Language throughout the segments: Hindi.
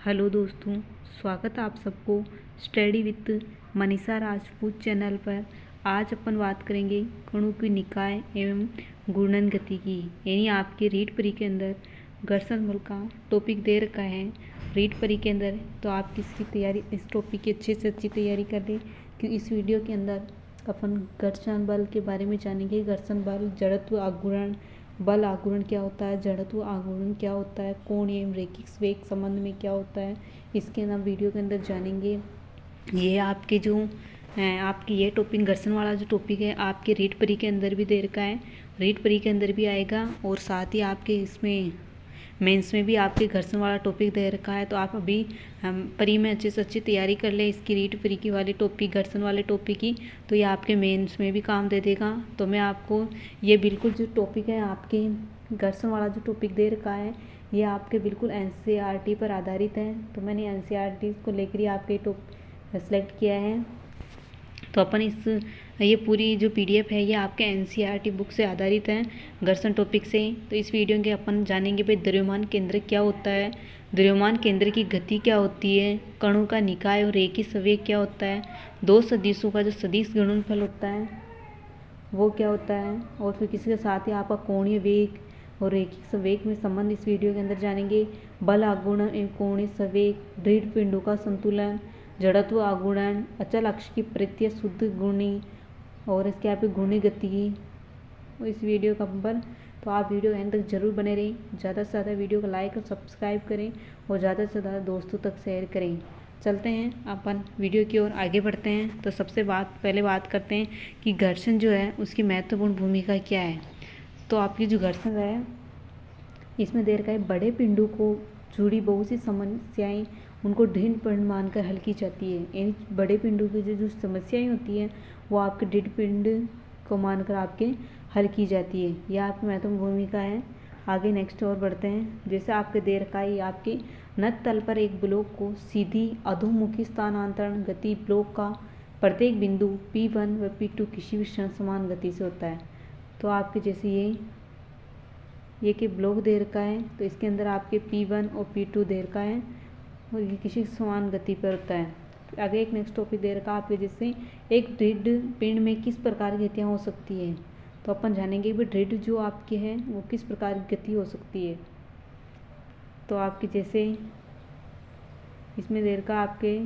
हेलो दोस्तों, स्वागत है आप सबको study with Manisha Rajput channel पर। आज अपन बात करेंगे कणों की निकाय एवं घूर्णन गति की, यानी आपके रीट परी के अंदर घर्षण बल का टॉपिक दे रखा है रीट परी के अंदर। तो आप इसकी तैयारी, इस टॉपिक की अच्छे से अच्छी तैयारी कर लें, क्योंकि इस वीडियो के अंदर अपन घर्षण बल के बारे में जानेंगे। घर्षण बल, जड़त्व, आघूर्ण बल, आघूर्ण क्या होता है, जड़त्व आघूर्ण क्या होता है, कोण एवं रैखिक वेग संबंध में क्या होता है, इसके नाम वीडियो के अंदर जानेंगे। ये आपके जो आपकी ये टॉपिक घर्षण वाला जो टॉपिक है आपके रीट परी के अंदर भी दे रखा है, रीट परी के अंदर भी आएगा, और साथ ही आपके इसमें मेंस में भी आपके घर्षण वाला टॉपिक दे रखा है। तो आप अभी परी में अच्छे से अच्छी तैयारी कर ले इसकी रीट परी की वाली टॉपिक, घर्षण वाले टॉपिक की, तो ये आपके मेंस में भी काम दे देगा। तो मैं आपको ये बिल्कुल जो टॉपिक है आपके घर्षण वाला जो टॉपिक दे रखा है, ये आपके बिल्कुल एनसीईआरटी पर आधारित है। तो मैंने एनसीईआरटी को लेकर ही आपके टॉपिक सेलेक्ट किया है। तो अपन ये पूरी जो पीडीएफ है ये आपके एनसीईआरटी बुक से आधारित है, घर्षण टॉपिक से। तो इस वीडियो के अपन जानेंगे भाई द्रव्यमान केंद्र क्या होता है, द्रव्यमान केंद्र की गति क्या होती है, कणों का निकाय और रेखीय संवेग क्या होता है, दो सदिशों का जो सदिश गुणनफल होता है वो क्या होता है, और फिर किसी के साथ ही आपका कोणीय वेग और रेखिक संवेग में संबंध इस वीडियो के अंदर जानेंगे। बल, आघूर्ण एवं कोणीय संवेग, दृढ़ पिंडों का संतुलन, जड़त्व, आघूर्ण, अचल अक्ष की प्रत्यय शुद्ध गुणी, और इसके आप घूर्णी गति की इस वीडियो का पर। तो आप वीडियो एंड तक जरूर बने रहें, ज़्यादा से ज़्यादा वीडियो को लाइक और सब्सक्राइब करें और ज़्यादा से ज़्यादा दोस्तों तक शेयर करें। चलते हैं अपन वीडियो की ओर आगे बढ़ते हैं। तो सबसे पहले बात करते हैं कि घर्षण जो है उसकी महत्वपूर्ण भूमिका क्या है। तो आपकी जो घर्षण है इसमें देर का है बड़े पिंडों को जुड़ी बहुत सी समस्याएं उनको दृढ़ पिंड मानकर हल की जाती है, यानी बड़े पिंडों की जो समस्याएं होती हैं वो आपके दृढ़ पिंड को मानकर आपके हल की जाती है। यह आपकी महत्वपूर्ण भूमिका है। आगे नेक्स्ट और बढ़ते हैं। जैसे आपके दे रखा है आपके नत तल पर एक ब्लॉक को सीधी अधोमुखी स्थानांतरण गति ब्लॉक का प्रत्येक बिंदु P1 व P2 किसी भी क्षण समान गति से होता है। तो आपके जैसे ये कि ब्लॉक दे रखा है, तो इसके अंदर आपके P1 और P2 दे रखा है और ये किसी समान गति पर होता है। आगे एक नेक्स्ट टॉपिक दे रखा है आपके जैसे एक दृढ़ पिंड में किस प्रकार की गतियाँ हो सकती है। तो अपन जानेंगे कि दृढ़ जो आपके है वो किस प्रकार की गति हो सकती है। तो आपके जैसे इसमें दे रखा आपके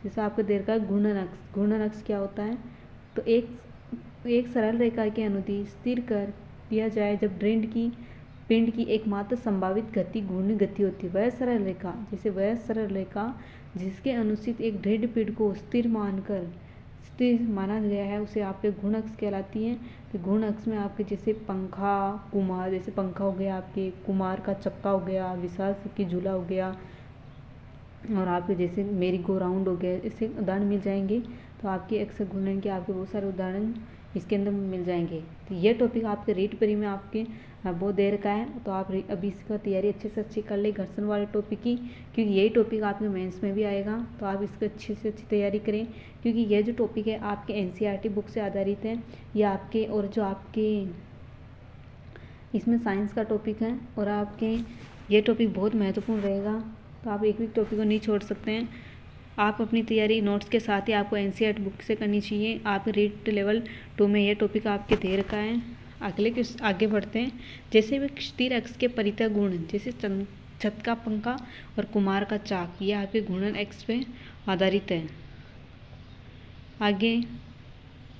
जैसे आपके दे रखा है घूर्णन अक्ष। घूर्णन अक्ष क्या होता है, तो एक सरल रेखा के अनुदिश स्थिर कर दिया जाए जब दृढ़ की पिंड की एकमात्र संभावित गति घूर्णी गति होती है। वह सरल रेखा, जैसे वह सरल रेखा जिसके अनुसित एक दृढ़ पिंड को स्थिर माना गया है उसे आपके घूर्ण अक्ष कहलाती है। तो घूर्ण अक्ष में आपके जैसे पंखा, कुमार, जैसे पंखा हो गया, आपके कुमार का चक्का हो गया, विशाल की झूला हो गया, और आपके जैसे मेरी गो राउंड हो गया, इससे उदाहरण मिल जाएंगे। तो आपके अक्सर घूर्णन के आपके बहुत सारे उदाहरण इसके अंदर मिल जाएंगे। तो ये टॉपिक आपके रीट परी में आपके वो दे रखा है। तो आप अभी इसका तैयारी अच्छे से अच्छी कर ले घर्षण वाले टॉपिक की, क्योंकि यही टॉपिक आपके मेंस में भी आएगा। तो आप इसकी अच्छे से अच्छी तैयारी करें, क्योंकि यह जो टॉपिक है आपके एनसीईआरटी बुक से आधारित है। यह आपके और जो आपके इसमें साइंस का टॉपिक है, और आपके ये टॉपिक बहुत महत्वपूर्ण रहेगा। तो आप एक भी टॉपिक को नहीं छोड़ सकते हैं। आप अपनी तैयारी नोट्स के साथ ही आपको एनसीईआरटी बुक से करनी चाहिए। आप रीट लेवल 2 में ये टॉपिक आपके दे रखा है। आगे बढ़ते हैं। जैसे वे स्थिर अक्ष के परितः गुण, जैसे छत का पंखा और कुमार का चाक, ये आपके घूर्णन अक्ष पे आधारित है। आगे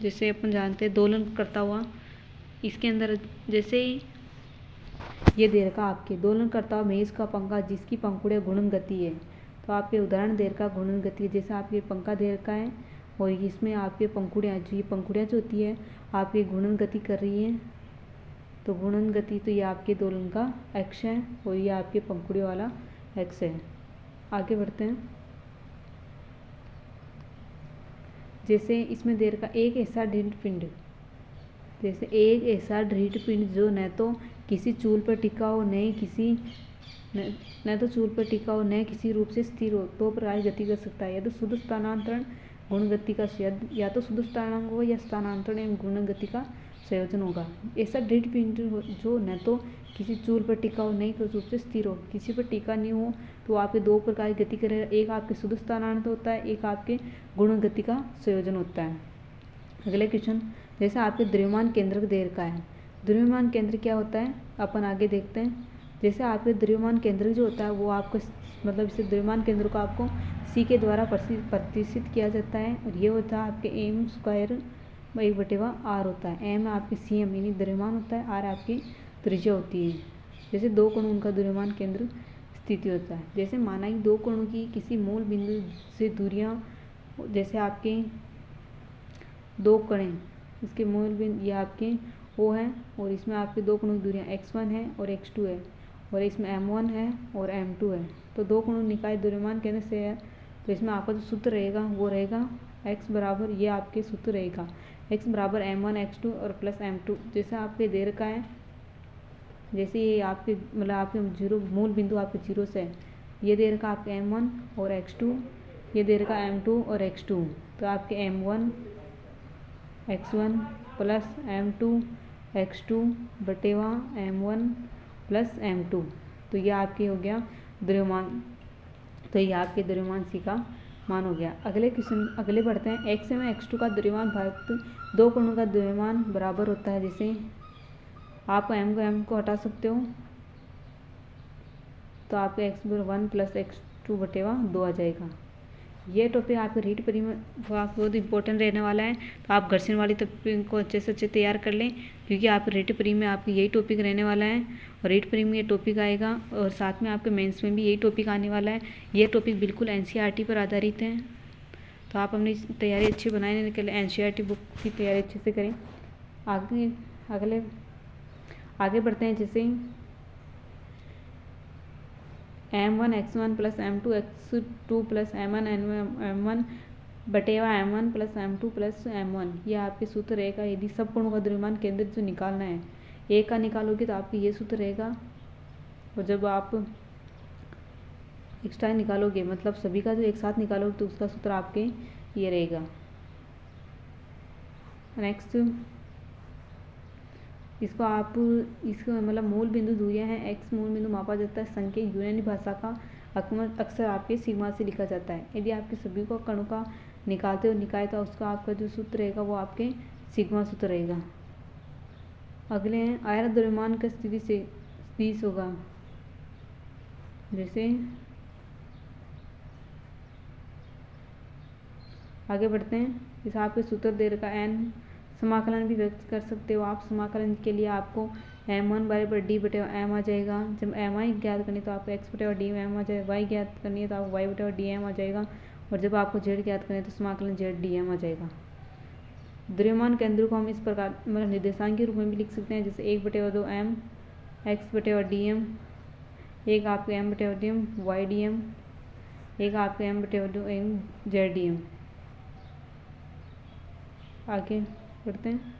जैसे अपन जानते हैं दोलन करता हुआ, इसके अंदर जैसे ये दे रखा आपके दोलन करता हुआ मेज का पंखा जिसकी पंखुड़ियाँ घूर्णन गति है। तो आपके उदाहरण दे रखा घूर्णन गति, जैसे आपके पंखा दे रखा है और इसमें आपके पंखुड़ियाँ जो होती है आपकी घूर्णन गति कर रही है। तो घूर्णन गति, तो ये आपके दोलन का अक्ष है और ये आपके पंखुड़ियों वाला अक्ष है। आगे बढ़ते हैं। जैसे इसमें दे रखा एक ऐसा दृढ़ पिंड, जैसे एक ऐसा दृढ़ पिंड जो न तो किसी चूल पर टिका हो न तो चूल पर टिका हो न किसी रूप से स्थिर हो, तो प्रकार गति कर सकता है। या तो शुद्ध स्थानांतरण गुण गति का या तो शुद्ध स्थानांक हो या स्थानांतरण एवं गुण गति का संयोजन होगा। ऐसा दृढ़ पिंड जो न तो किसी चूल पर टिका हो, नहीं तो रूप से स्थिर हो, किसी पर टिका नहीं हो, तो आपके दो प्रकार की गति करेगा। एक आपके शुद्ध स्थानांतर होता है, एक आपके गुण गति का संयोजन होता है। अगले क्वेश्चन, जैसे आपके द्रव्यमान केंद्र दे रखा है। द्रव्यमान केंद्र क्या होता है अपन आगे देखते हैं। जैसे आपके द्रव्यमान केंद्र जो होता है वो आपको मतलब इसे द्रव्यमान केंद्र को आपको सी के द्वारा प्रतिष्ठित किया जाता है, और ये होता है आपके एम स्क्वायर 1/r होता है। एम आपकी सी एम यानी द्रव्यमान होता है, आर आपकी त्रिज्या होती है। जैसे दो कणों उनका द्रव्यमान केंद्र स्थिति होता है। जैसे माना कि दो कणों की किसी मूल बिंदु से दूरियां, जैसे आपके दो कण, इसके मूल बिंदु ये आपके ओ है, और इसमें आपके दो कणों की दूरियां x1 है और x2 है, और इसमें m1 है और m2 है। तो दो कणों निकाय द्रव्यमान केंद्र से है, तो इसमें आपका जो सूत्र रहेगा वो रहेगा x बराबर, ये आपके सूत्र रहेगा x बराबर m1 x2 और प्लस m2। जैसे आपके दे रखा है, जैसे ये आपके मतलब आपके जीरो मूल बिंदु आपके जीरो से है, ये दे रखा आपके m1 और x2, ये दे रखा m2 और x2, तो आपके m1 x1 plus m2 x2 बटेवा m1 plus m2, तो ये आपके हो गया द्रव्यमान, तो ये आपके द्रव्यमान सी का मान हो गया। अगले क्वेश्चन अगले बढ़ते हैं। x में x2 का द्रव्यमान भाग दो कणों का द्रव्यमान बराबर होता है। जैसे आप m को हटा सकते हो, तो आपके x1 प्लस x2 बटेवा 2 आ जाएगा। ये टॉपिक आपके रीट परी में बहुत इंपॉर्टेंट रहने वाला है, तो आप घर्षण वाली टॉपिक को अच्छे से अच्छे तैयार कर लें, क्योंकि आप रीट परी में आपकी यही टॉपिक रहने वाला है, और रीट परी में ये टॉपिक आएगा, और साथ में आपके मेंस में भी यही टॉपिक आने वाला है। ये टॉपिक बिल्कुल एनसीईआरटी पर आधारित है, तो आप अपनी तैयारी अच्छी बनाने के लिए एनसीईआरटी बुक की तैयारी अच्छे से करें। आगे बढ़ते हैं। जैसे m1 x1 plus m2 x2 plus m1 m1 बटेवा m1 plus m2 plus m1, ये आपके सूत्र रहेगा। यदि सब कणों का द्रव्यमान केंद्र जो निकालना है, एक का निकालोगे तो आपके ये सूत्र रहेगा, और जब आप एक्स्ट्रा निकालोगे मतलब सभी का जो एक साथ निकालोगे तो उसका सूत्र आपके ये रहेगा। नेक्स्ट, इसको मतलब मूल बिंदु दूरियां हैं। x मूल बिंदु मापा जाता है, संकेत यूनानी भाषा का अक्सर आपके सिग्मा से लिखा जाता है। यदि आपके सभी को कणों का निकालते हो निकाय, तो उसका आपका जो सूत्र रहेगा वो आपके सिग्मा सूत्र रहेगा। अगले हैं आयत द्रव्यमान का स्थिति से 30 होगा। जैसे आगे बढ़ते हैं। इस आपके सूत्र दे रखा n समाकलन भी व्यक्त कर सकते हो आप। समाकलन के लिए आपको m1 बराबर d बटेवा m आ जाएगा। जब mi ज्ञात करनी तो आपको x बटेवा d m आ जाएगा, y ज्ञात करनी है तो आपको y बटेवा d m आ जाएगा, और जब आपको z ज्ञात करनी है तो समाकलन z d m आ जाएगा। द्रव्यमान केंद्र को हम इस प्रकार मतलब निर्देशांक के रूप में भी लिख सकते हैं। जैसे 1/2 m x बटेवा dm, एक आपके m बटेवा dm y dm, एक आपके m बटेवा m z dm। आगे बढ़ते हैं।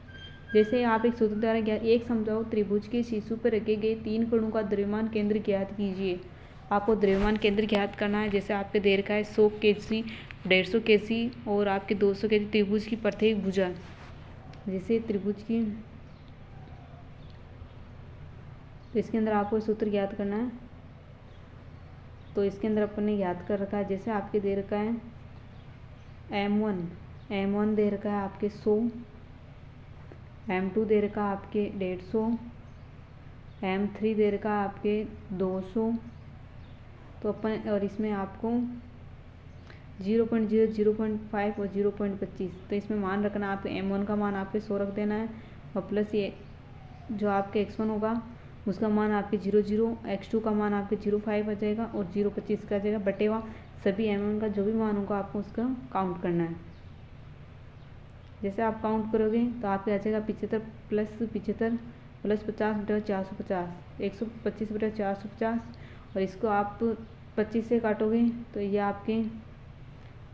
जैसे आप एक सूत्र द्वारा ज्ञात एक समजाओ त्रिभुज के शीर्षों पर रखे गए तीन कणों का द्रव्यमान केंद्र ज्ञात कीजिए। आपको द्रव्यमान केंद्र ज्ञात करना है। जैसे आपके दे रखा है 100 kg, 150 kg और आपके 200 kg त्रिभुज की प्रत्येक भुजा। जैसे त्रिभुज की, तो इसके अंदर आपको सूत्र ज्ञात करना है। तो इसके अंदर अपन ने ज्ञात कर रखा है। जैसे आपके दे रखा है m1 दे रखा है आपके 100, m2 दे रखा है आपके 150, m3 दे रखा है आपके 200, तो अपन और इसमें आपको 0.0, 0.5 और 0.25, तो इसमें मान रखना आपके m1 का मान आपके 100 रख देना है, और प्लस ये जो आपके x1 होगा उसका मान आपके 0.0, x2 का मान आपके 0.5 आ जाएगा और 0.25 का आ जाएगा, बटेवा सभी m1 का जो भी मान होगा आपको उसका काउंट करना है। जैसे आप काउंट करोगे तो आपके आ जाएगा 75 प्लस 75 प्लस 50 बटेवा 450, 125 बटेवा 450, और इसको आप 25 से काटोगे तो ये आपके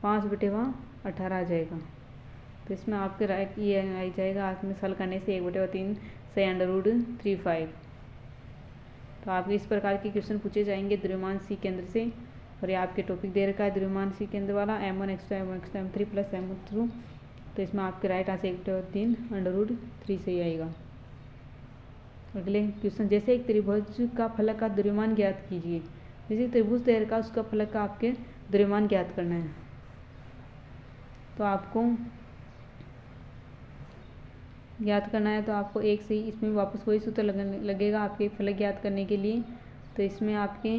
5 बटेवा 18 आ जाएगा। तो इसमें आपके राइट ये आ जाएगा। आपने सल करने से 1/3 से √35। तो आपके इस प्रकार के क्वेश्चन पूछे जाएंगे द्रव्यमान सी केंद्र से, और ये आपके टॉपिक दे रखा है द्रव्यमान सी केंद्र वाला m1 x2 m1 x2 m3 plus m2 तो इसमें आपके राइट आंसर 1/3 से ही आएगा। अगले क्वेश्चन, जैसे एक त्रिभुज का फलक का द्रव्यमान ज्ञात कीजिए। जैसे त्रिभुज दे रखा है उसका फलक का आपके द्रव्यमान ज्ञात करना है। तो आपको ज्ञात करना है तो आपको एक से ही इसमें वापस वही सूत्र लगेगा आपके फलक ज्ञात करने के लिए। तो इसमें आपके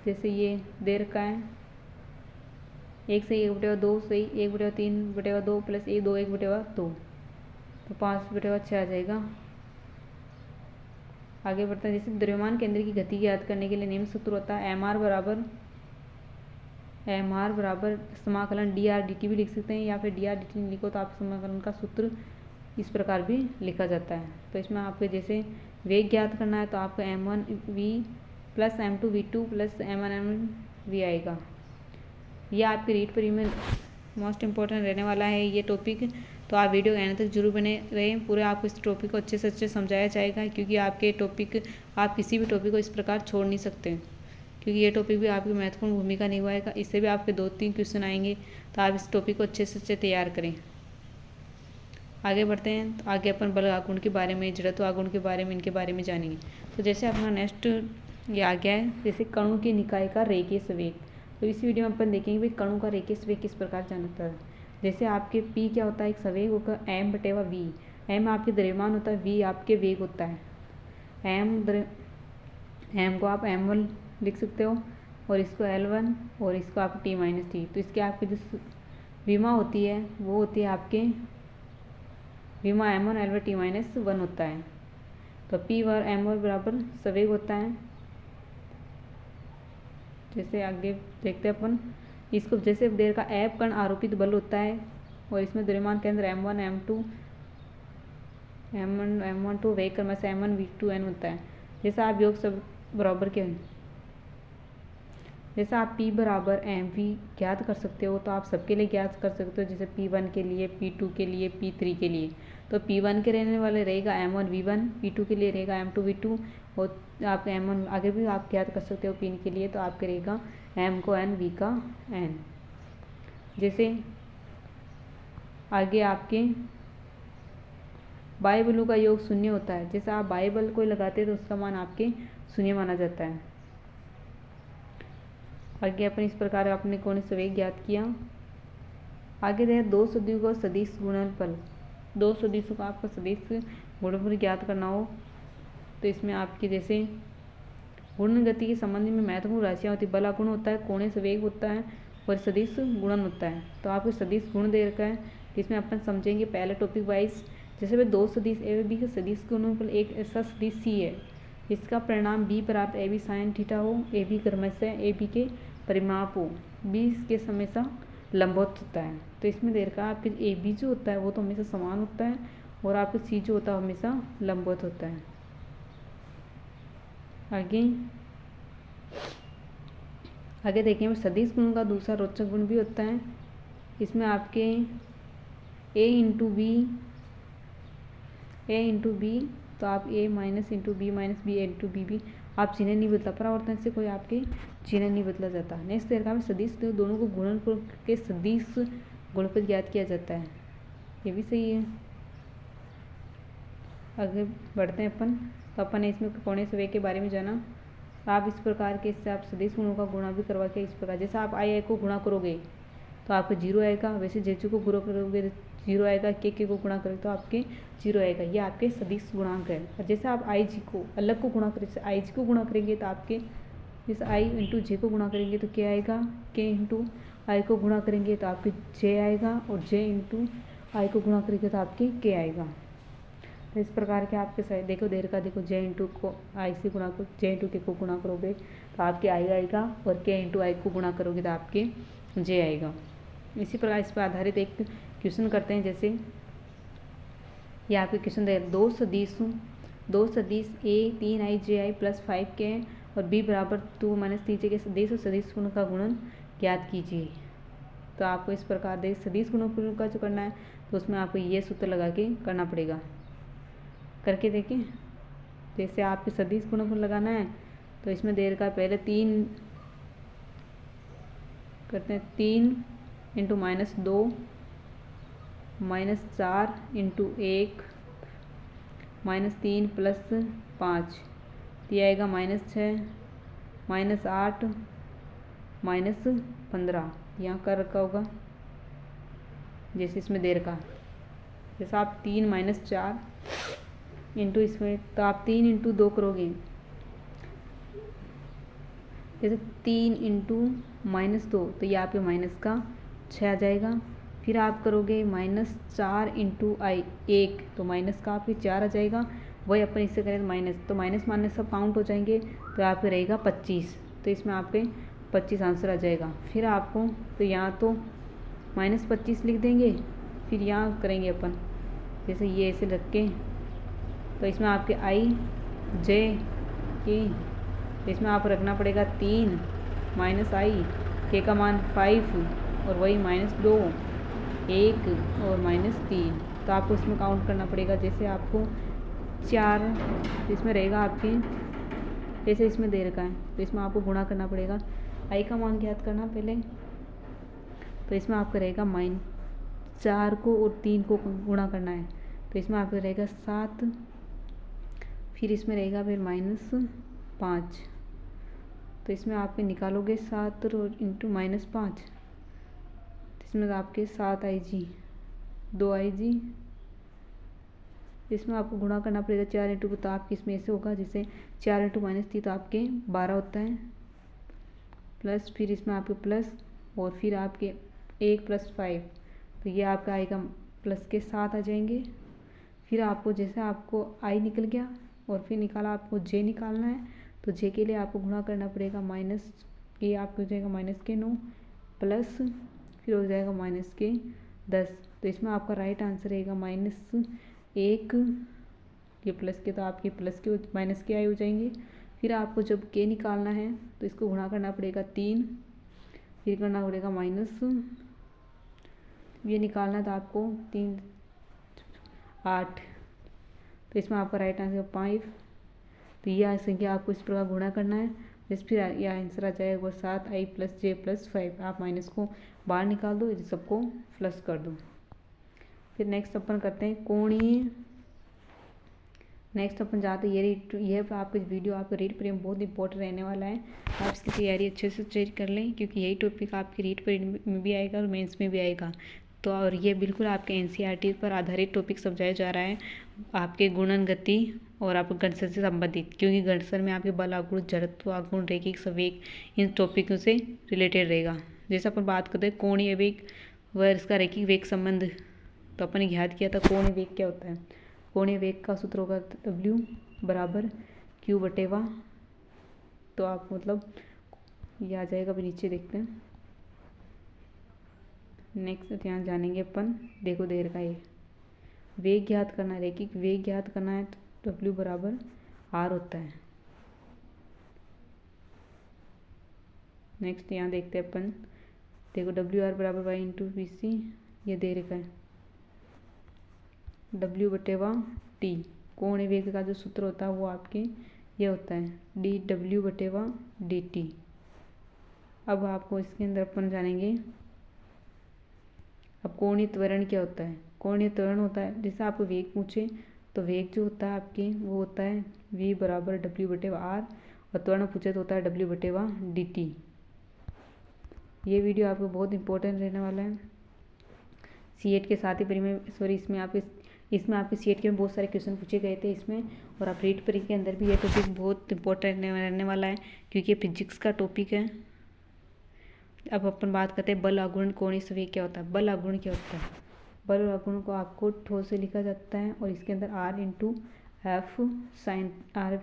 जैसे ये दे रखा है 1 से 1/2 से 1/3/2 प्लस 2 1/2 तो 5/6 आ जाएगा। आगे बढ़ते हैं, जैसे द्रव्यमान केंद्र की गति ज्ञात करने के लिए निम्न सूत्र होता है एम आर बराबर समाकलन dr/dt भी लिख सकते हैं, या फिर dr/dt नहीं लिखो तो आप समाकलन का सूत्र इस प्रकार भी लिखा जाता है। तो इसमें आपको जैसे वेग ज्ञात करना है तो आपको m1v plus m2v2 plus m1m1v आएगा। ये आपके रीड पर में मोस्ट इम्पोर्टेंट रहने वाला है ये टॉपिक। तो आप वीडियो के अंत तक जरूर बने रहें, पूरे आपको इस टॉपिक को अच्छे से अच्छे समझाया जाएगा, क्योंकि आपके टॉपिक आप किसी भी टॉपिक को इस प्रकार छोड़ नहीं सकते, क्योंकि ये टॉपिक भी आपकी महत्वपूर्ण भूमिका निभाएगा। इससे भी आपके 2-3 क्वेश्चन आएंगे, तो आप इस टॉपिक को अच्छे से अच्छे तैयार करें। आगे बढ़ते हैं, तो आगे अपन बल आघूर्ण के बारे में, जड़त्व आघूर्ण के बारे में, इनके बारे में जानेंगे। तो जैसे अपना नेक्स्ट ये आ गया है, जैसे कणों की निकाय का रेखीय संवेग। तो इस वीडियो में अपन देखेंगे भाई कणों का रेखीय संवेग किस प्रकार जानता है। जैसे आपके P क्या होता है, एक संवेग होगा m/v। m आपके द्रव्यमान होता है, v आपके वेग होता है। m को आप m1 लिख सकते हो, और इसको L1 और इसको आप T-T। तो इसके आपकी जो विमा होती है वो होती है आपके विमा m1 L1 T-1 होता है। तो P और m1 बराबर संवेग होता है। जैसे आगे देखते हैं अपन इसको, जैसे देर का ऐप कण आरोपित बल होता है, और इसमें द्रव्यमान केंद्र m1 m2 वेग क्रम से m1v2n होता है। जैसा आप योग सब बराबर के जैसा आप P बराबर mv ज्ञात कर सकते हो, तो आप सबके लिए ज्ञात कर सकते हो। जैसे P1 के लिए, P2 के लिए, P3 के लिए। तो P1 के रहने वाले रहेगा m1v1, P2 के लिए रहेगा m2v2, और आप m1 आगे भी आप ज्ञात कर सकते हो P के लिए, तो आपके रहेगा m को n, v का n। जैसे आगे आपके बाह्य बलों का योग 0 होता है। जैसे आप बाह्य बल कोई लगाते हैं तो उसका मान आपके 0 माना जाता है। आगे अपन इस प्रकार आपने कोणीय संवेग ज्ञात किया। आगे रहे दो सदिशों का सदिश गुणनफल। दो सदिशों का आपका सदिश गुणनफल ज्ञात करना हो, तो इसमें आपकी जैसे गुणन गति के संबंध में महत्वपूर्ण राशियाँ होती है। बल गुण होता है, कोणीय संवेग होता है, और सदिश गुणन होता है। तो आपको सदिश गुण दे रखा है, इसमें अपन समझेंगे पहले टॉपिक वाइज। जैसे भाई दो सदिश ए बी के सदिश गुणनफल एक ऐसा सदिश सी है जिसका परिणाम b प्राप्त ए बी साइन थीटा हो, ए बी क्रमशः ए बी के परिमाप हो, b के हमेशा लंबवत होता है। तो इसमें देर का आपके ए बी जो होता है वो तो हमेशा समान होता है, और आपके सी जो होता है हमेशा लंबवत होता है। आगे देखें, सदिश गुणों का दूसरा रोचक गुण भी होता है। इसमें आपके a इंटू बी, तो आप a minus into B minus B into B भी आप चिन्ह नहीं बदला, परावर्तन से कोई आपके चिन्ह नहीं बदला जाता। नेक्स्ट देखा में सदिश दोनों को गुणन के सदिश गुणनफल ज्ञात किया जाता है, ये भी सही है। आगे बढ़ते हैं अपन, तो अपन ने इसमें कोणीय संवेग के बारे में जाना। आप इस प्रकार के इससे आप सदिश गुणों का गुणा भी करवा के इस प्रकार, जैसे आप आई को गुणा करोगे तो आपको 0 आएगा, वैसे जे को गुणा करोगे तो 0 आएगा, के को गुणा करोगे तो आपके 0 आएगा। ये आपके सदिश गुणांक है। और जैसे आप आई जी को अलग को गुणा करें, जैसे आई जी को गुणा करेंगे तो आपके जैसे आई इंटू जे को गुणा करेंगे तो क्या आएगा, के इंटू आई को गुणा करेंगे तो आपके जे आएगा, और जे इंटू आई को गुणा करेंगे तो आपके के आएगा। तो इस प्रकार के आपके साइड देखो देर का देखो जे इंटू को आई से गुणा करो, जे इंटू के को गुणा करोगे तो आपके आई आएगा, और के इंटू आई को गुणा करोगे तो आपके जे आएगा। इसी प्रकार इस पर आधारित एक क्वेश्चन करते हैं। जैसे ये आपके क्वेश्चन दे दो सदिश ए 3i प्लस 5k और b बराबर 2 माइनस 3j के सदिश और सदिश गुण का गुणन ज्ञात कीजिए। तो आपको इस प्रकार दे सदिश गुणों का जो करना है तो उसमें आपको ये सूत्र लगा के करना पड़ेगा। करके देखें, जैसे आपके सदिश गुणों को लगाना है तो इसमें देर का पहले 3 करते हैं, 3 इंटू -2 -4 इंटू 1 -3 प्लस 5, तो ये आएगा -6 -8 -15। यहाँ कर रखा होगा जैसे इसमें दे रखा, जैसे आप 3 -4 इंटू इसमें, तो आप 3 इंटू 2 करोगे, जैसे 3 इंटू -2, तो ये आपके माइनस का 6 आ जाएगा। फिर आप करोगे -4 इंटू 1, तो माइनस का आपके 4 आ जाएगा। वही अपन इससे करें तो माइनस माइनस सब काउंट हो जाएंगे, तो आपके रहेगा 25, तो इसमें आपके 25 आंसर आ जाएगा। फिर आपको तो यहाँ तो -25 लिख देंगे, फिर यहाँ करेंगे अपन जैसे ये ऐसे रख के, तो इसमें आपके i j k, इसमें आप रखना पड़ेगा 3 -i, k का मान 5 और वही -2 1 और -3, तो आपको इसमें काउंट करना पड़ेगा। जैसे आपको 4 इसमें रहेगा आपके, जैसे इसमें दे रखा है, तो इसमें आपको गुणा करना पड़ेगा। i का मान ज्ञात करना पहले, तो इसमें आपका रहेगा -4 को और 3 को गुणा करना है, तो इसमें आपका रहेगा 7, फिर इसमें रहेगा फिर -5, तो इसमें आपके निकालोगे 7 और इंटू -5, इसमें आपके 7 IG 2 IG, इसमें आपको गुणा करना पड़ेगा 4 इंटू, तो आपके इसमें ऐसे होगा जैसे 4 इंटू -3, तो आपके 12 होता है, प्लस फिर इसमें आपके प्लस और फिर आपके 1 + 5, तो ये आपका आएगा प्लस के 7 आ जाएंगे। फिर आपको जैसे आपको i निकल गया और फिर निकाला, आपको j निकालना है, तो j के लिए आपको गुणा करना पड़ेगा माइनस, ये आपको हो जाएगा -9 प्लस फिर हो जाएगा -10, तो इसमें आपका राइट आंसर रहेगा -1, ये प्लस के, तो आपके प्लस के माइनस के आई हो जाएंगे। फिर आपको जब k निकालना है तो इसको गुणा करना पड़ेगा 3, फिर करना पड़ेगा माइनस, ये निकालना था आपको 3 8, तो इसमें आपका राइट आंसर 5, तो यह संख्या आपको इस प्रकार गुणा करना है। जिस फिर यह आंसर आ जाएगा वो 7i + j + 5, आप माइनस को बाहर निकाल दो, सबको प्लस कर दो। फिर नेक्स्ट अपन करते हैं कोणीय, नेक्स्ट अपन जाते हैं यह आपका वीडियो आपका रीड पीरियड में बहुत इंपॉर्टेंट रहने वाला है, आप इसकी तैयारी अच्छे से चेक कर लें, क्योंकि यही टॉपिक आपके रीड पीरियड में भी आएगा और मेंस में भी आएगा। तो और ये बिल्कुल आपके NCERT पर आधारित टॉपिक समझाया जा रहा है, आपके गुणन गति और आपको गणित से संबंधित, क्योंकि गणित में आपके बल आगुण, जड़त्व आगुण, रैखिक संवेग इन टॉपिकों से रिलेटेड रहेगा। जैसे अपन बात करते हैं कोणीय वेग व इसका रैखिक वेग संबंध, तो अपन ने याद किया था कोणीय वेग क्या होता है। कोणीय वेग का सूत्र होगा W = Q/V, तो आप मतलब ये आ जाएगा। अभी नीचे देखते हैं, नेक्स्ट ध्यान जानेंगे अपन, देखो देर का ये वेग ज्ञात करना है, रैखिक वेग ज्ञात करना है, तो W = R होता है। नेक्स्ट यहाँ देखते हैं अपन, देखो WR = y × VC, ये दे रखा है W/T, कोणीय वेग का जो सूत्र होता है वो आपके ये होता है dW/dt। अब आपको इसके अंदर अपन जानेंगे, अब कोणीय त्वरण क्या होता है। कोणीय त्वरण होता है, जैसे आपको वेग पूछे तो वेग जो होता है आपके वो होता है v = W/R, और त्वरण पूछे तो होता है W/dt। ये वीडियो आपको बहुत इंपॉर्टेंट रहने वाला है C8 के साथ ही इसमें आपके C8 के बहुत सारे क्वेश्चन पूछे गए थे इसमें, और आप रीड परी के अंदर भी ये टॉपिक बहुत इंपॉर्टेंट रहने वाला है, क्योंकि ये फिजिक्स का टॉपिक है। अब अपन बात करते हैं बल आघूर्ण कोणीय संवेग क्या होता है। बल आघूर्ण क्या होता है, बल आघूर्ण को आपको ठोस से लिखा जाता है, और इसके अंदर R × F sin R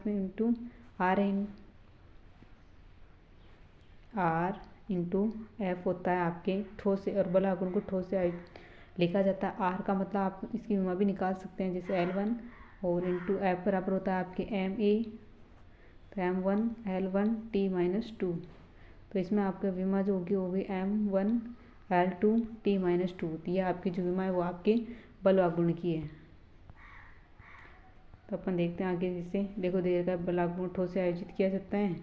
× F होता है आपके ठोस से, और बल आघूर्ण को ठोस से लिखा जाता है। R का मतलब आप इसकी विमा भी निकाल सकते हैं, जैसे L1, और × F बराबर होता है आपके MA, तो M1 L1 T - 2, तो इसमें आपका विमा जो होगी M1 L2 T - 2, तो ये आपकी जो विमा है वो आपके बल आघूर्ण की है। तो अपन देखते हैं आगे, जिससे देखो देर का बल आघूर्ण ठोस से आयोजित किया जाता है।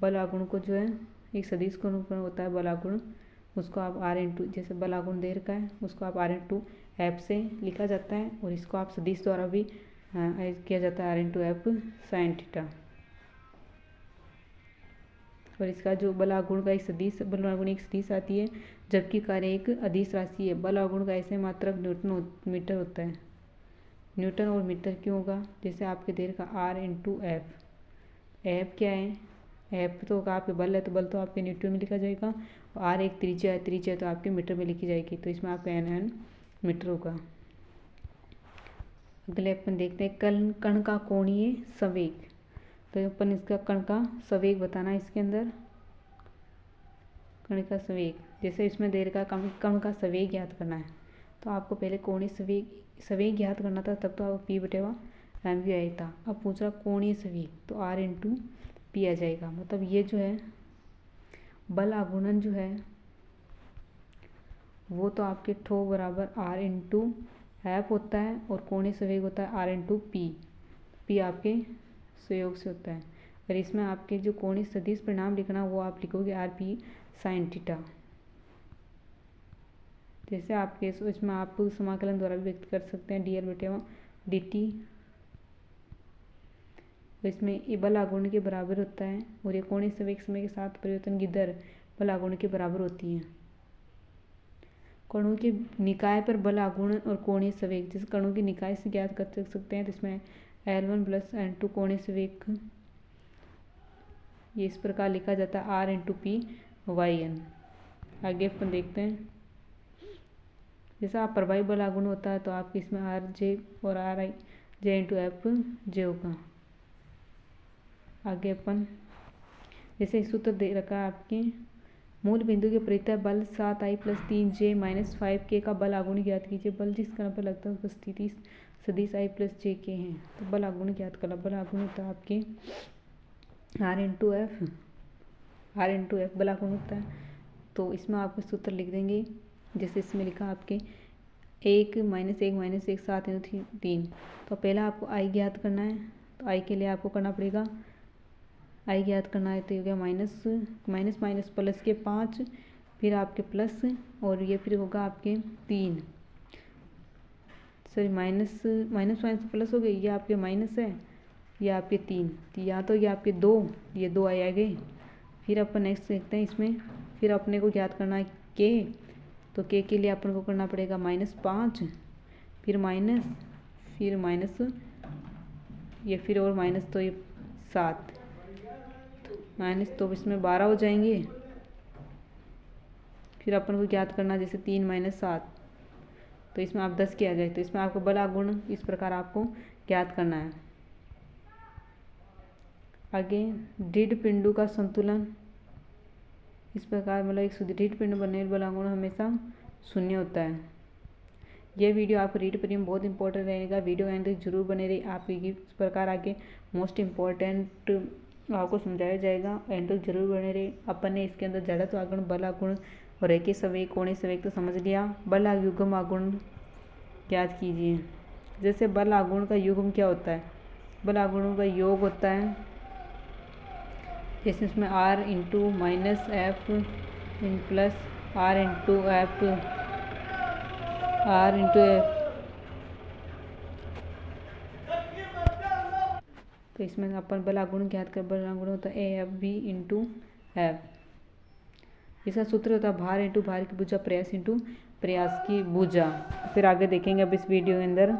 बल आघूर्ण को जो है एक सदिश का अनुपात होता है बल आघूर्ण, उसको आप R × जैसे बल आघूर्ण दे रखा है उसको आप R × एफ से लिखा जाता है और इसको आप सदिश द्वारा भी किया जाता है R into F sine theta. और इसका जो बल आघूर्ण का एक सदिश बल आघूर्ण एक सदिश आती है, जबकि कार्य एक अदिश राशि है। बल आघूर्ण का ऐसे मात्रक न्यूटन मीटर होता है। न्यूटन और मीटर क्यों होगा? जैसे आपके देर का आर इंटू एफ। एफ क्या है? एफ तो होगा आपके बल है, तो बल तो आपके न्यूटन में लिखा जाएगा। और आर एक त्रिज्या है, त्रिज्या तो आपके मीटर में लिखी जाएगी, तो इसमें आपका एन मीटर होगा। अगले अपन देखते हैं कण का कोणीय संवेग। तो अपन इसका कण का संवेग बताना है इसके अंदर। कण का संवेग, जैसे इसमें देर का कण का संवेग ज्ञात करना है, तो आपको पहले कोणीय संवेग ज्ञात करना था, तब तो आपको P/m भी आया था। अब पूछ रहा कोणीय संवेग, तो R इंटू पी आ जाएगा। मतलब ये जो है बल आघूर्णन जो है वो तो आपके ठो बराबर R इंटू एफ होता है और कोणीय संवेग होता है R इंटू पी। पी आपके संयोग से होता है। और इसमें आपके जो कोणीय सदिश परिणाम लिखना वो आप लिखोगे आर पी साइन थीटा। जैसे आपके इसमें आप समाकलन द्वारा भी व्यक्त कर सकते हैं dl/dt। इसमें ये बल आघूर्ण के बराबर होता है और ये कोणीय संवेग समय के साथ परिवर्तन की दर बल आघूर्ण के बराबर होती है। कणों के निकाय पर बल आघूर्ण और कोणीय संवेग, जैसे कणों की निकाय से ज्ञात कर सकते हैं, तो इसमें L1 + N2 कोणीय संवेग ये इस प्रकार लिखा जाता है R into P Y N. आगे अपन देखते हैं, जैसा आप प्रभावी बल आघूर्ण होता है तो आपके इसमें आर जे और R I J into F J होगा। आगे अपन जैसे सूत्र दे रखा है आपके मूल बिंदु के परितः बल 7I + 3J - 5K का बल आघूर्ण ज्ञात कीजिए। बल जिस कण पर लगता है उसका स्थिति सदिश I + JK है। तो बल आघूर्ण ज्ञात करना, बल आघूर्ण होता है आपके R इंटू एफ बल आघूर्ण होता है। तो इसमें आपको सूत्र लिख देंगे, जैसे इसमें लिखा आपके 1 - 1 - 1 7 × 3। तो पहला आपको I ज्ञात करना है, तो I के लिए आपको करना पड़ेगा आई ज्ञात करना है, तो हो गया माइनस प्लस के 5, फिर आपके प्लस और ये फिर होगा आपके 3, सॉरी माइनस प्लस हो गए, ये आपके माइनस है, ये आपके 3, तो यहाँ तो ये आपके 2, ये 2 आ गए। फिर अपन नेक्स्ट देखते हैं इसमें, फिर अपने को ज्ञात करना है के, तो के लिए अपन को करना पड़ेगा -5, फिर माइनस ये फिर और माइनस, तो ये 7 माइनस, तो इसमें 12 हो जाएंगे। फिर अपन को ज्ञात करना जैसे 3 - 7, तो इसमें आप 10 किया जाए, तो इसमें आपको बल आघूर्ण इस प्रकार आपको ज्ञात करना है। आगे दृढ़ पिंडों का संतुलन इस प्रकार, मतलब एक सुदृढ़ पिंड बनने बल आघूर्ण हमेशा 0 होता है। यह वीडियो आपको रीड पर में बहुत इंपॉर्टेंट रहेगा, वीडियो एंड तक जरूर बने रही। आप इस प्रकार आगे मोस्ट इम्पॉर्टेंट आपको समझाया जाएगा, एंड तक जरूर बने रहे। अपन ने इसके अंदर जड़त्व आघूर्ण, बल आघूर्ण और रेखीय संवेग, कोणीय संवेग तो समझ लिया। बल युग्म आघूर्ण ज्ञात कीजिए। जैसे बल आघूर्ण का युग्म क्या होता है? बल आघूर्णों का योग होता है, जैसे इसमें R into -F plus R into F तो इसमें अपन बल आघूर्ण ज्ञात कर, बल आघूर्ण होता है AFB इंटू एफ। इसका सूत्र होता है भार इंटू भार की भुजा प्रयास इंटू प्रयास की भुजा। फिर आगे देखेंगे अब इस वीडियो के अंदर,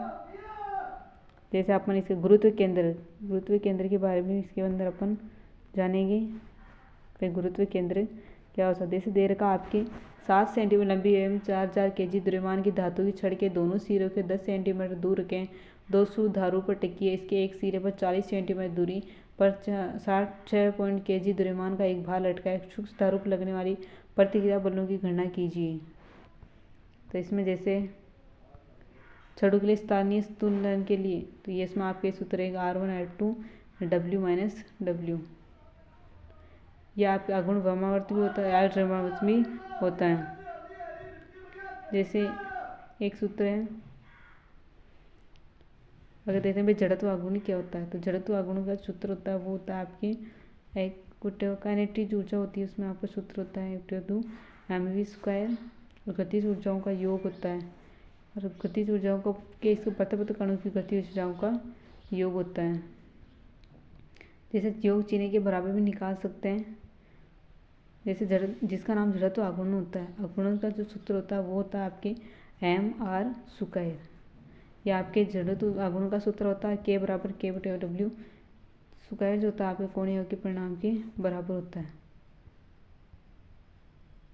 जैसे अपन इसके गुरुत्व केंद्र के बारे में इसके अंदर अपन जानेंगे। फिर गुरुत्व केंद्र क्या हो सकता है? दे रखा आपके 7 सेंटीमीटर लंबी एवं 4 kg द्रव्यमान की धातु की छड़ के दोनों सिरों के 10 सेंटीमीटर दूर रखें। 2 धारु पर टिकी है। इसके एक सिरे पर 40 सेंटीमीटर दूरी पर 66 kg द्रव्यमान का एक भार लटका है। सूक्ष्म धारु पर लगने वाली प्रतिक्रिया बलों की गणना कीजिए। तो इसमें जैसे छड़ों के लिए स्थानीय संतुलन के लिए, तो ये इसमें आपके सूत्र रहेगा R1 R2 W - W। यह आपका आघूर्ण वामावर्त भी होता है, ऋणावर्त भी होता है। जैसे एक सूत्र है, अगर देखते हैं भाई जड़त्व आघूर्ण क्या होता है, तो जड़त्व आघूर्ण का सूत्र होता है वो होता है आपके एक काइनेटिक ऊर्जा होती है, उसमें आपका सूत्र होता है mv² और गतिज ऊर्जाओं का योग होता है और गतिज ऊर्जाओं का के इसके प्रत्येक कणों की गतिज ऊर्जाओं का योग होता है। जैसे योग चिन्ह के बराबर भी निकाल सकते हैं। जैसे जड़ जिसका नाम जड़त्व आघूर्ण होता है, आघूर्ण का जो सूत्र होता है वो होता है आपके mr²। या आपके जड़त्व आघूर्ण का सूत्र होता है K बराबर K/W स्क्वायर, जो होता है आपके कोणीय योग के परिणाम के बराबर होता है।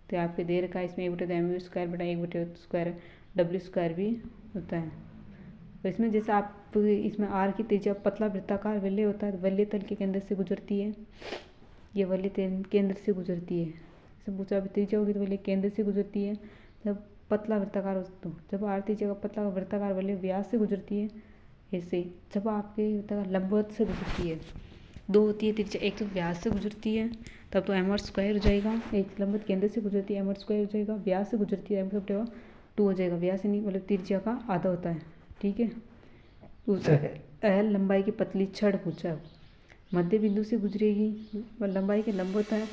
तो आपके देर का इसमें 1/mv²/1/² भी होता है। तो इसमें जैसे आप इसमें आर की त्रिज्या पतला वृत्ताकार वलय होता है, वलय तल के केंद्र से गुजरती है। ये वलय केंद्र से गुजरती है। जैसे पूछा त्रिज्या होगी तो वलय केंद्र से गुजरती है। जब पतला वृत्ताकार हो तो जब आर त्रिज्या का पतला वृत्ताकार वलय व्यास से गुजरती है। ऐसे जब आपके वृत्ताकार लंबवत से गुजरती है, दो होती है त्रिज्या, एक तो व्यास से गुजरती है तब तो mr² हो जाएगा, एक लंबवत केंद्र से गुजरती है mr² हो जाएगा, व्यास से गुजरती है m/2 हो जाएगा। व्यास नहीं मतलब त्रिज्या का आधा होता है, ठीक है। एल लंबाई की पतली छड़ पूछा, मध्य बिंदु से गुजरेगी, लंबाई के लंबवत है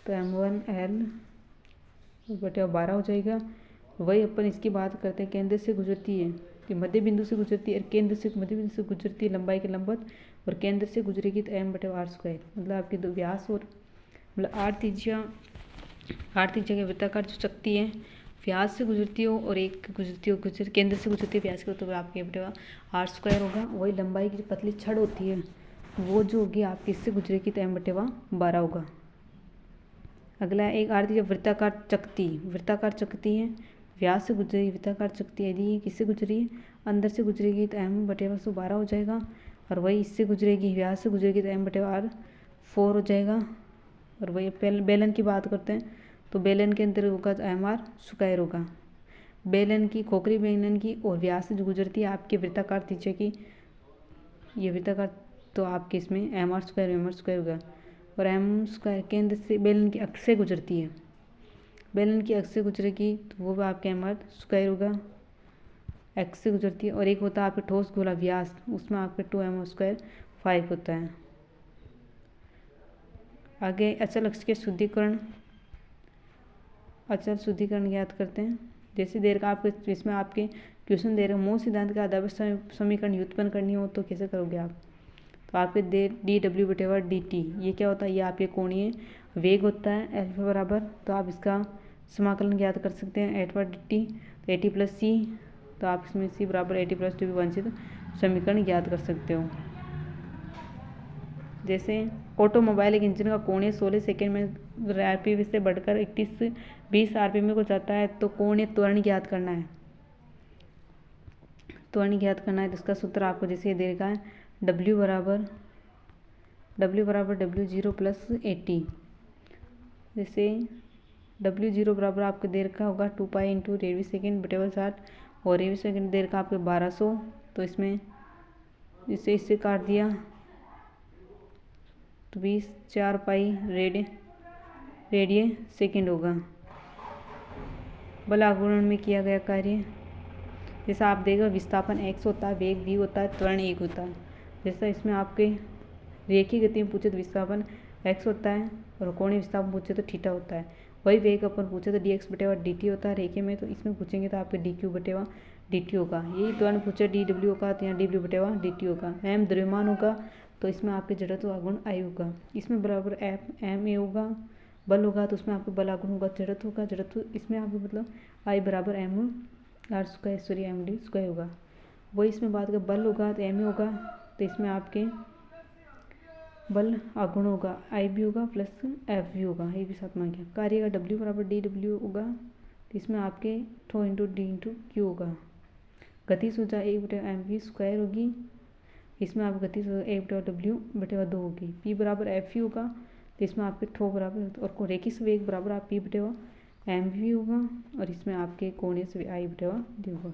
तो m1l/12 हो जाएगा। वही अपन इसकी बात करते हैं केंद्र से गुजरती है कि मध्य बिंदु से गुजरती है, केंद्र से मध्य बिंदु से गुजरती है लंबाई के लंबवत, और केंद्र से गुजरेगी तो m/r²। मतलब आपके दो व्यास और मतलब आर त्रिज्या के वृत्ताकार जो शक्ति है व्यास से गुजरती हो और एक गुजरती हो केंद्र से गुजरती है व्यास के, तो आपके r² होगा। वही लंबाई की जो पतली छड़ होती है वो जो होगी आपकी इससे गुजरेगी तो m/12 होगा। अगला एक आर त्रिज्या वृत्ताकार चकती है, व्यास से गुजरेगी वृत्ताकार चकती है। यदि ये किससे गुजरी है, अंदर से गुजरेगी तो m/12 हो जाएगा, और वही इससे गुजरेगी व्यास से गुजरेगी तो m/r4 हो जाएगा। और वही बेलन की बात करते हैं तो बेलन के अंदर होगा तो mr² होगा। बेलन की खोखली बेलन की और व्यास से जो गुजरती है आपके वृत्ताकार त्रिज्या की, ये वृत्ताकार, तो आपके इसमें mr² होगा। और m² केंद्र से बेलन की अक्ष से गुजरती है, बेलन की अक्ष से गुजरेगी तो वो भी आपके mr² होगा, एक्स से गुजरती है। और एक होता है आपके ठोस गोला व्यास, उसमें आपके 2m² 5 होता है। आगे अचल अक्ष के शुद्धिकरण ज्ञात करते हैं। जैसे देर का आपके इसमें आपके क्वेश्चन दे रहे हो मोह सिद्धांत के आधार पर समीकरण व्युत्पन्न करनी हो तो कैसे करोगे आप। तो आपके देर dw/dt ये क्या होता है, ये आपके कोणीय वेग होता है अल्फा बराबर, तो आप इसका समाकलन ज्ञात कर सकते हैं @dt तो at + c, तो आप इसमें c बराबर at + 2 वांछित समीकरण ज्ञात कर सकते हो। जैसे ऑटोमोबाइल एक इंजन का कोणीय 16 सेकंड में आरपीएम से बढ़कर 21-20 आरपीएम में को जाता है, तो कोणीय त्वरण ज्ञात करना है। तो इसका सूत्र आपको जैसे दे रखा है W बराबर W0 + AT। जैसे W0 बराबर आपको दे रखा होगा 2 पाई × रेडियन/सेकंड/60, और रेडियन सेकंड दे रखा आपके 1200, तो इसमें इससे काट दिया तो 20/4 पाई रेडियन सेकंड होगा। बल आघूर्ण में किया गया कार्य, जैसा आप देखो विस्थापन x होता है, वेग v होता है, त्वरण 1 होता है। जैसा इसमें आपके रेखीय गति में पूछे तो विस्थापन x होता है और कोणीय विस्थापन पूछे तो थीटा होता है। वही वेग अपन पूछे तो dx/dt होता है रेखीय में, तो इसमें पूछेंगे तो आपके dq/dt होगा। यही त्वरण पूछे dw होगा तो यहाँ dw/dt होगा। m द्रव्यमान होगा तो इसमें आपके जड़त्व आघूर्ण I होगा। इसमें बराबर ma होगा, बल होगा तो उसमें आपको बल आघूर्ण होगा, जड़त्व होगा जड़त्व इसमें आपको मतलब I बराबर md² होगा। वही इसमें बात कर बल होगा तो ma होगा, तो इसमें आपके बल आघूर्ण होगा IB होगा प्लस FV होगा, ये भी साथ में गया। कार्य का W बराबर dW होगा, तो इसमें आपके τ × d × Q होगा। गतिज ऊर्जा 1/mv² होगी, इसमें आप गतिज 1/W/2 होगी। P बराबर FV होगा, तो इसमें आपके τ बराबर और रेखीय वेग बराबर आप P/mv होगा, और इसमें आपके कोणीय से I/d होगा।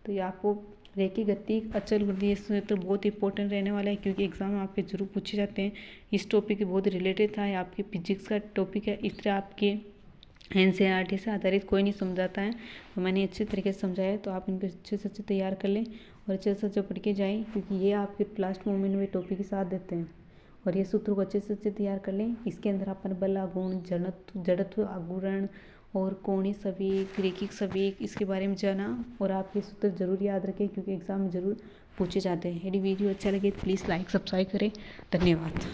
तो ये आपको रेखीय गति अचल गति तो बहुत इंपॉर्टेंट रहने वाला है, क्योंकि एग्जाम में आपके जरूर पूछे जाते हैं। इस टॉपिक बहुत रिलेटेड था, आपके फिजिक्स का टॉपिक है, इस तरह आपके NCERT से आधारित कोई नहीं समझाता है, तो मैंने अच्छे तरीके से समझाया है। तो आप इनको अच्छे से अच्छे तैयार कर लें और अच्छे से अच्छे पढ़ के जाएँ, क्योंकि ये आपके लास्ट मोमेंट में टॉपिक के साथ देते हैं। और ये सूत्र को अच्छे से अच्छे तैयार कर लें। इसके अंदर अपन बल आघूर्ण, जड़त्व आघूर्ण और कोणीय सवेग, रेखिक सवेग, इसके बारे में जाना और आप ये सूत्र जरूर याद रखें क्योंकि एग्जाम में ज़रूर पूछे जाते हैं। यदि वीडियो अच्छा लगे तो प्लीज़ लाइक सब्सक्राइब करें। धन्यवाद।